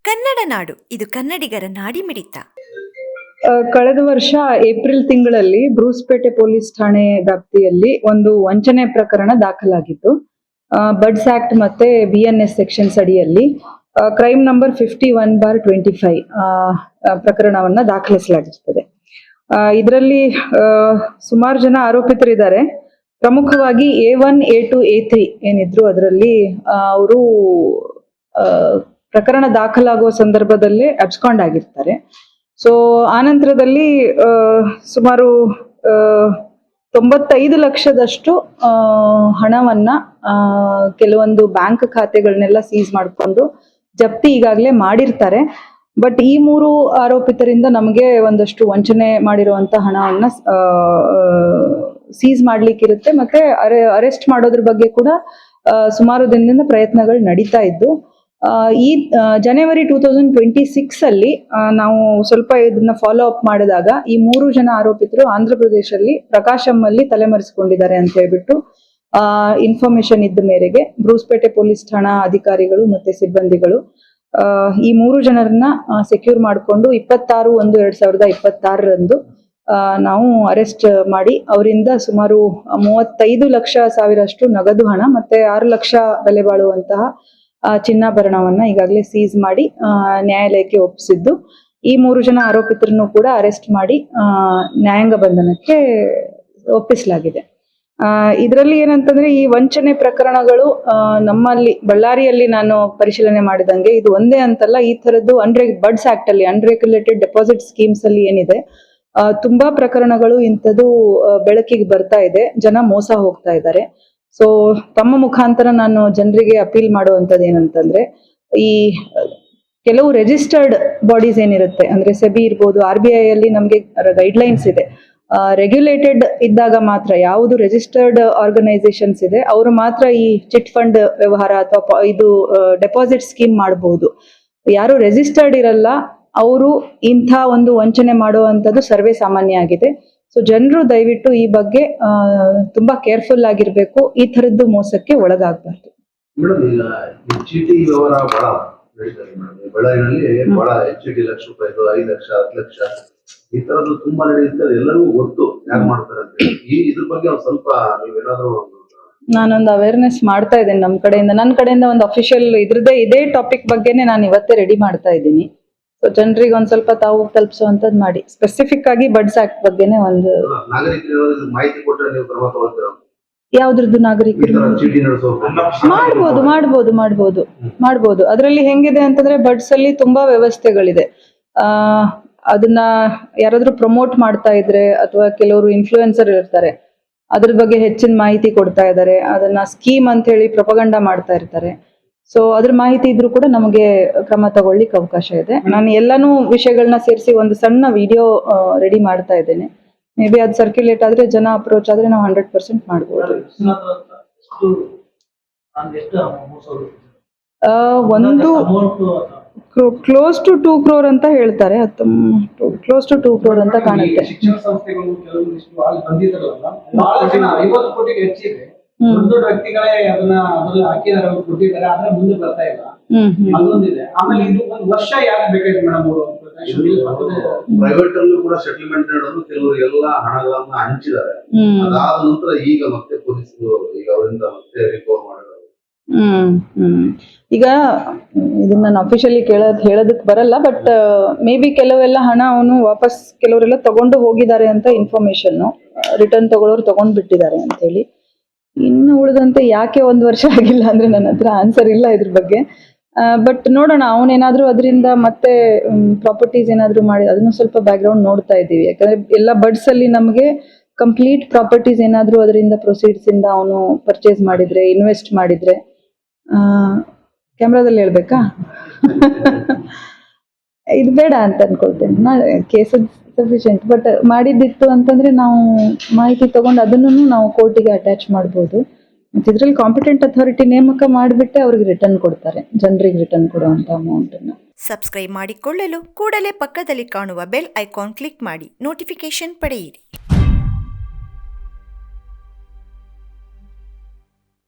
ಕನ್ನಡ ನಾಡು ಇದು ಕನ್ನಡಿಗರ ನಾಡಿಮಿಡಿತ. ಕಳೆದ ವರ್ಷ ಏಪ್ರಿಲ್ ತಿಂಗಳಲ್ಲಿ ಬ್ರೂಸ್ಪೇಟೆ ಪೊಲೀಸ್ ಠಾಣೆ ವ್ಯಾಪ್ತಿಯಲ್ಲಿ ಒಂದು ವಂಚನೆ ಪ್ರಕರಣ ದಾಖಲಾಗಿತ್ತು. ಬಡ್ಸ್ ಆಕ್ಟ್ ಮತ್ತೆ BNS ಸೆಕ್ಷನ್ಸ್ ಅಡಿಯಲ್ಲಿ ಕ್ರೈಮ್ ನಂಬರ್ 51/25 ಪ್ರಕರಣವನ್ನ ದಾಖಲಿಸಲಾಗಿರ್ತದೆ. ಇದರಲ್ಲಿ ಸುಮಾರು ಜನ ಆರೋಪಿತರಿದ್ದಾರೆ. ಪ್ರಮುಖವಾಗಿ A1, A2, A3 ಏನಿದ್ರು ಅದರಲ್ಲಿ ಅವರು ಪ್ರಕರಣ ದಾಖಲಾಗುವ ಸಂದರ್ಭದಲ್ಲೇ ಅಬ್ಸ್ಕಾಂಡ್ ಆಗಿರ್ತಾರೆ. ಸೊ ಆನಂತರದಲ್ಲಿ ಸುಮಾರು 95 ಲಕ್ಷದಷ್ಟು ಹಣವನ್ನ ಕೆಲವೊಂದು ಬ್ಯಾಂಕ್ ಖಾತೆಗಳನ್ನೆಲ್ಲ ಸೀಸ್ ಮಾಡಿಕೊಂಡು ಜಪ್ತಿ ಈಗಾಗಲೇ ಮಾಡಿರ್ತಾರೆ. ಬಟ್ ಈ 3 ಆರೋಪಿತರಿಂದ ನಮಗೆ ಒಂದಷ್ಟು ವಂಚನೆ ಮಾಡಿರುವಂತ ಹಣವನ್ನ ಸೀಸ್ ಮಾಡ್ಲಿಕ್ಕಿರುತ್ತೆ. ಮತ್ತೆ ಅರೆಸ್ಟ್ ಮಾಡೋದ್ರ ಬಗ್ಗೆ ಕೂಡ ಸುಮಾರು ದಿನದಿಂದ ಪ್ರಯತ್ನಗಳು ನಡೀತಾ ಇದ್ದು, ಈ ಜನವರಿ 2026 ಅಲ್ಲಿ ನಾವು ಸ್ವಲ್ಪ ಇದನ್ನ ಫಾಲೋ ಅಪ್ ಮಾಡಿದಾಗ ಈ 3 ಜನ ಆರೋಪಿತರು ಆಂಧ್ರ ಪ್ರದೇಶದಲ್ಲಿ ಪ್ರಕಾಶಂ ಅಲ್ಲಿ ತಲೆಮರೆಸಿಕೊಂಡಿದ್ದಾರೆ ಅಂತ ಹೇಳ್ಬಿಟ್ಟು ಇನ್ಫಾರ್ಮೇಶನ್ ಇದ್ದ ಮೇರೆಗೆ ಬ್ರೂಸ್ಪೇಟೆ ಪೊಲೀಸ್ ಠಾಣಾ ಅಧಿಕಾರಿಗಳು ಮತ್ತೆ ಸಿಬ್ಬಂದಿಗಳು ಈ 3 ಜನರನ್ನ ಸೆಕ್ಯೂರ್ ಮಾಡಿಕೊಂಡು 26/1/2026 ನಾವು ಅರೆಸ್ಟ್ ಮಾಡಿ ಅವರಿಂದ ಸುಮಾರು 35 ಲಕ್ಷ ಸಾವಿರಷ್ಟು ನಗದು ಹಣ ಮತ್ತೆ 6 ಲಕ್ಷ ಬೆಲೆ ಬಾಳುವಂತಹ ಚಿನ್ನಾಭರಣವನ್ನ ಈಗಾಗಲೇ ಸೀಸ್ ಮಾಡಿ ನ್ಯಾಯಾಲಯಕ್ಕೆ ಒಪ್ಪಿಸಿದ್ದು, ಈ 3 ಜನ ಆರೋಪಿತರನ್ನು ಕೂಡ ಅರೆಸ್ಟ್ ಮಾಡಿ ನ್ಯಾಯಾಂಗ ಬಂಧನಕ್ಕೆ ಒಪ್ಪಿಸಲಾಗಿದೆ. ಇದರಲ್ಲಿ ಏನಂತಂದ್ರೆ ಈ ವಂಚನೆ ಪ್ರಕರಣಗಳು ನಮ್ಮಲ್ಲಿ ಬಳ್ಳಾರಿಯಲ್ಲಿ ನಾನು ಪರಿಶೀಲನೆ ಮಾಡಿದಂಗೆ ಇದು ಒಂದೇ ಅಂತಲ್ಲ, ಈ ತರದ್ದು ಬಡ್ಸ್ ಆಕ್ಟ್ ಅಲ್ಲಿ ಅನ್ರೆಗ್ಯುಲೇಟೆಡ್ ಡೆಪಾಸಿಟ್ ಸ್ಕೀಮ್ಸ್ ಅಲ್ಲಿ ಏನಿದೆ ತುಂಬಾ ಪ್ರಕರಣಗಳು ಇಂಥದ್ದು ಬೆಳಕಿಗೆ ಬರ್ತಾ ಇದೆ. ಜನ ಮೋಸ ಹೋಗ್ತಾ ಇದ್ದಾರೆ. ಸೊ ತಮ್ಮ ಮುಖಾಂತರ ನಾನು ಜನರಿಗೆ ಅಪೀಲ್ ಮಾಡುವಂಥದ್ದು ಏನಂತಂದ್ರೆ, ಈ ಕೆಲವು ರಿಜಿಸ್ಟರ್ಡ್ ಬಾಡೀಸ್ ಏನಿರುತ್ತೆ ಅಂದ್ರೆ ಸೆಬಿ ಇರ್ಬೋದು, RBI ಅಲ್ಲಿ ನಮ್ಗೆ ಗೈಡ್ಲೈನ್ಸ್ ಇದೆ. ರೆಗ್ಯುಲೇಟೆಡ್ ಇದ್ದಾಗ ಮಾತ್ರ, ಯಾವುದು ರಿಜಿಸ್ಟರ್ಡ್ ಆರ್ಗನೈಸೇಷನ್ಸ್ ಇದೆ ಅವರು ಮಾತ್ರ ಈ ಚಿಟ್ ಫಂಡ್ ವ್ಯವಹಾರ ಅಥವಾ ಇದು ಡೆಪಾಸಿಟ್ ಸ್ಕೀಮ್ ಮಾಡಬಹುದು. ಯಾರು ರಿಜಿಸ್ಟರ್ಡ್ ಇರಲ್ಲ ಅವರು ಇಂಥ ಒಂದು ವಂಚನೆ ಮಾಡುವಂಥದ್ದು ಸರ್ವೇ ಸಾಮಾನ್ಯ ಆಗಿದೆ. ಸೊ ಜನರು ದಯವಿಟ್ಟು ಈ ಬಗ್ಗೆ ತುಂಬಾ ಕೇರ್ಫುಲ್ ಆಗಿರ್ಬೇಕು, ಈ ತರದ್ದು ಮೋಸಕ್ಕೆ ಒಳಗಾಗಬಾರ್ದು. ಮೇಡಮ್, ಈಗ ಚೀಟಿ ವ್ಯವಹಾರ ಬಹಳ ನಡೀತದೆ ಮೇಡಮ್. ಬಳ್ಳಾರಿನಲ್ಲಿ ಬಹಳ ಚೀಟಿ ಲಕ್ಷ ರೂಪಾಯಿ, 5 ಲಕ್ಷ, 10 ಲಕ್ಷ ಈ ತರದ್ದು ತುಂಬಾ ನಡೆಯುತ್ತೆ. ಎಲ್ಲರಿಗೂ ಗೊತ್ತು ಯಾರು ಮಾಡ್ತಾರೆ ಅಂತ. ಇದ್ರ ಬಗ್ಗೆ ಸ್ವಲ್ಪ ನೀವೇನಾದ್ರೂ ನಾನೊಂದು ಅವೇರ್ನೆಸ್ ಮಾಡ್ತಾ ಇದ್ದೇನೆ ನನ್ನ ಕಡೆಯಿಂದ ಒಂದು ಅಫಿಷಿಯಲ್ ಇದೇ ಟಾಪಿಕ್ ಬಗ್ಗೆನೆ ನಾನು ಇವತ್ತೇ ರೆಡಿ ಮಾಡ್ತಾ ಇದ್ದೀನಿ. ಸೊ ಜನರಿಗೆ ಒಂದ್ ಸ್ವಲ್ಪ ತಾವು ತಲುಪಿಸುವಂತದ್ದು ಮಾಡಿ, ಸ್ಪೆಸಿಫಿಕ್ ಆಗಿ ಬಡ್ಸ್ ಆಕ್ಟ್ ಬಗ್ಗೆನೆ ಒಂದು ಮಾಹಿತಿ ಕೊಟ್ಟರೆ ನೀವು ಕ್ರಮ ತಗೊಳ್ತೀರಾ? ಯಾವ್ದ್ರದ್ದು ನಾಗರಿಕರು ಮಾಡ್ಬೋದು. ಅದರಲ್ಲಿ ಹೆಂಗಿದೆ ಅಂತಂದ್ರೆ ಬಡ್ಸ್ ಅಲ್ಲಿ ತುಂಬಾ ವ್ಯವಸ್ಥೆಗಳಿದೆ. ಅದನ್ನ ಯಾರಾದ್ರೂ ಪ್ರಮೋಟ್ ಮಾಡ್ತಾ ಇದ್ರೆ ಅಥವಾ ಕೆಲವರು ಇನ್ಫ್ಲೂಯೆನ್ಸರ್ ಇರ್ತಾರೆ, ಅದ್ರ ಬಗ್ಗೆ ಹೆಚ್ಚಿನ ಮಾಹಿತಿ ಕೊಡ್ತಾ ಇದ್ದಾರೆ, ಅದನ್ನ ಸ್ಕೀಮ್ ಅಂತ ಹೇಳಿ ಪ್ರೊಪಗಂಡ ಮಾಡ್ತಾ ಇರ್ತಾರೆ. ಸೊ ಅದ್ರ ಮಾಹಿತಿ ಇದ್ರೂ ಕೂಡ ನಮಗೆ ಕ್ರಮ ತಗೊಳ್ಳಿಕ್ಕೆ ಅವಕಾಶ ಇದೆ. ನಾನು ಎಲ್ಲಾನು ವಿಷಯಗಳನ್ನ ಸೇರಿಸಿ ಒಂದು ಸಣ್ಣ ವಿಡಿಯೋ ರೆಡಿ ಮಾಡ್ತಾ ಇದ್ದೇನೆ. ಮೇ ಬಿ ಅದು ಸರ್ಕ್ಯುಲೇಟ್ ಆದ್ರೆ, ಜನ ಅಪ್ರೋಚ್ ಆದ್ರೆ ನಾವು 100% ಮಾಡ್ಬೋದು. ಒಂದು ಕ್ಲೋಸ್ ಟು 2 crore ಅಂತ ಹೇಳ್ತಾರೆ. ಕ್ಲೋಸ್ ಟು 2 crore ಅಂತ ಕಾಣುತ್ತೆ. ದೊಡ್ಡ ವ್ಯಕ್ತಿಗಳೇ ಅದನ್ನ ಹಾಕಿದಾರೆ, ಕೊಟ್ಟಿದ್ದಾರೆ, ಆದ್ರೆ ಮುಂದೆ ಬರ್ತಾ ಇಲ್ಲ. ಅದೊಂದಿದೆ. ಆಮೇಲೆ ಇದು ಒಂದು ವರ್ಷ ಯಾಕೆ ಬೇಕಾಯ್ತು ಮೇಡಮ್? ಪ್ರೈವೇಟ್ ಅಲ್ಲೂ ಕೂಡ ಸೆಟಲ್ಮೆಂಟ್ ಮಾಡೋದು, ಕೆಲವರು ಎಲ್ಲ ಹಣಗಳನ್ನ ಹಂಚಿದ್ದಾರೆ. ಅದಾದ ನಂತರ ಈಗ ಮತ್ತೆ ಪೊಲೀಸರು ಈಗ ಅವರಿಂದ ಮತ್ತೆ ರಿಕವರ್ ಮಾಡಿದ್ದಾರೆ. ಈಗ ಇದನ್ನ ನಾನು ಅಫಿಷಿಯಲಿ ಹೇಳೋದಕ್ಕೆ ಬರಲ್ಲ. ಬಟ್ ಮೇ ಬಿ ಕೆಲವೆಲ್ಲ ಹಣ ಅವನು ವಾಪಸ್ ಕೆಲವರೆಲ್ಲ ತಗೊಂಡು ಹೋಗಿದ್ದಾರೆ ಅಂತ ಇನ್ಫಾರ್ಮೇಶನ್, ರಿಟರ್ನ್ ತಗೊಳ್ಳೋರು ತಗೊಂಡ್ ಬಿಟ್ಟಿದ್ದಾರೆ ಅಂತ ಹೇಳಿ. ಇನ್ನು ಉಳಿದಂತೆ ಯಾಕೆ 1 ವರ್ಷ ಆಗಿಲ್ಲ ಅಂದ್ರೆ ನನ್ನ ಹತ್ರ ಆನ್ಸರ್ ಇಲ್ಲ ಇದ್ರ ಬಗ್ಗೆ. ಬಟ್ ನೋಡೋಣ, ಅವನೇನಾದ್ರೂ ಅದರಿಂದ ಮತ್ತೆ ಪ್ರಾಪರ್ಟೀಸ್ ಏನಾದ್ರು ಮಾಡಿ ಅದನ್ನು ಸ್ವಲ್ಪ ಬ್ಯಾಕ್ ಗ್ರೌಂಡ್ ನೋಡ್ತಾ ಇದ್ದೀವಿ. ಯಾಕಂದ್ರೆ ಎಲ್ಲ ಬಡ್ಸ್ ಅಲ್ಲಿ ನಮಗೆ ಕಂಪ್ಲೀಟ್ ಪ್ರಾಪರ್ಟೀಸ್ ಏನಾದ್ರು ಅದರಿಂದ ಪ್ರೊಸೀಡ್ಸ್ ಇಂದ ಅವನು ಪರ್ಚೇಸ್ ಮಾಡಿದ್ರೆ, ಇನ್ವೆಸ್ಟ್ ಮಾಡಿದ್ರೆ. ಕ್ಯಾಮ್ರಾದಲ್ಲಿ ಹೇಳ್ಬೇಕಾ? ಇದು ಬೇಡ ಅಂತ ಅನ್ಕೊಳ್ತೇನೆ. ಕೇಸಸ್ ಸಫಿಷಿಯಂಟ್, ಬಟ್ ಮಾಡಿದ್ದಿತ್ತು ಅಂತಂದ್ರೆ ನಾವು ಮಾಹಿತಿ ತಗೊಂಡು ಅದನ್ನು ನಾವು ಕೋರ್ಟಿಗೆ ಅಟ್ಯಾಚ್ ಮಾಡ್ಬೋದು. ಮತ್ತೆ ಇದ್ರಲ್ಲಿ ಕಾಂಪಿಟೆಂಟ್ ಅಥಾರಿಟಿ ನೇಮಕ ಮಾಡಿಬಿಟ್ಟೆ ಅವ್ರಿಗೆ ರಿಟರ್ನ್ ಕೊಡ್ತಾರೆ, ಜನರಿಗೆ ರಿಟರ್ನ್ ಕೊಡುವಂತ ಅಮೌಂಟ್ ಅನ್ನ. ಸಬ್ಸ್ಕ್ರೈಬ್ ಮಾಡಿಕೊಳ್ಳಲು ಕೂಡಲೇ ಪಕ್ಕದಲ್ಲಿ ಕಾಣುವ ಬೆಲ್ ಐಕಾನ್ ಕ್ಲಿಕ್ ಮಾಡಿ ನೋಟಿಫಿಕೇಶನ್ ಪಡೆಯಿರಿ.